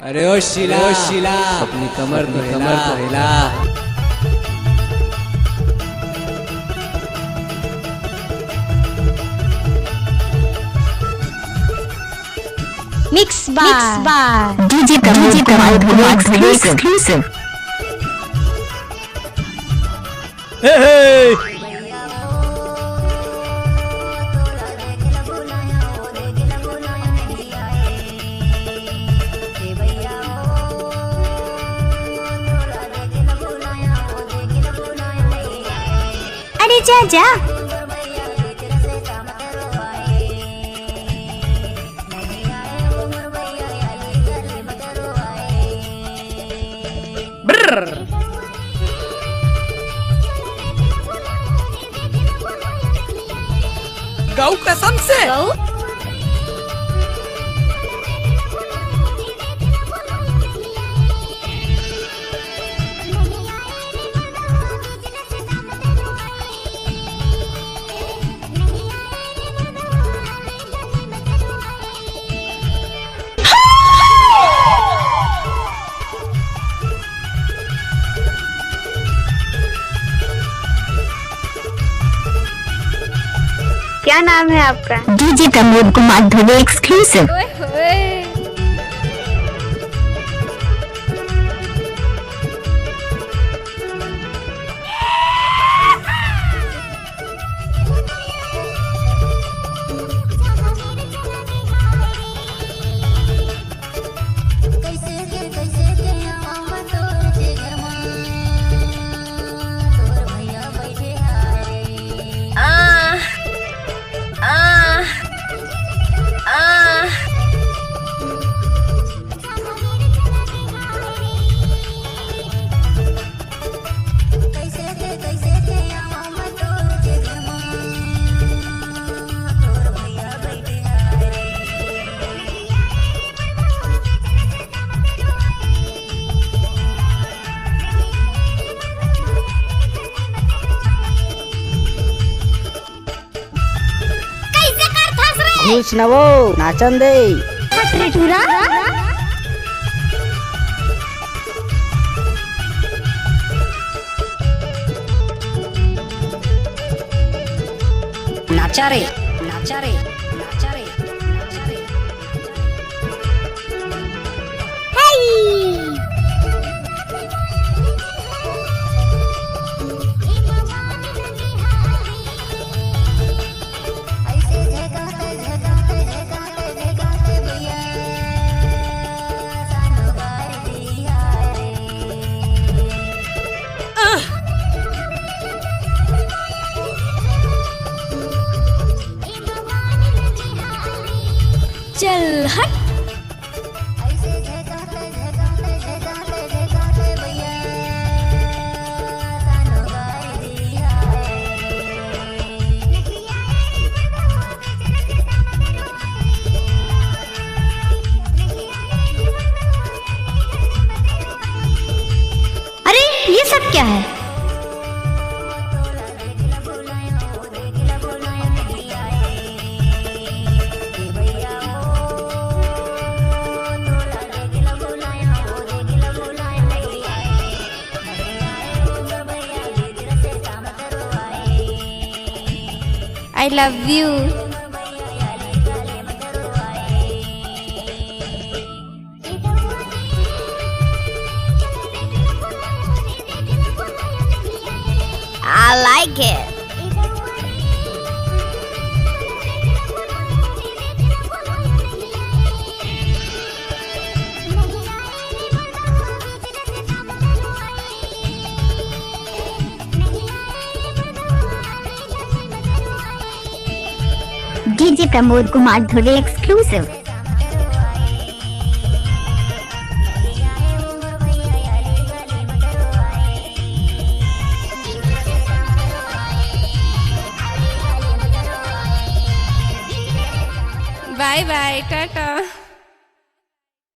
अरे ओ शीला अपनी कमर तो हिला। Mix by DJ Pramod exclusive. Hey! अरे जा जा गौ कसम से क्या नाम है आपका? DJ Pramod Kumar exclusive. घुस न वो नाचन दे नाचा रे नाचा रे नाचा रे नाचा रे चल हट अरे ये सब क्या है? I love you. I like it. DJ Pramod Kumar exclusive. Bye bye, tata.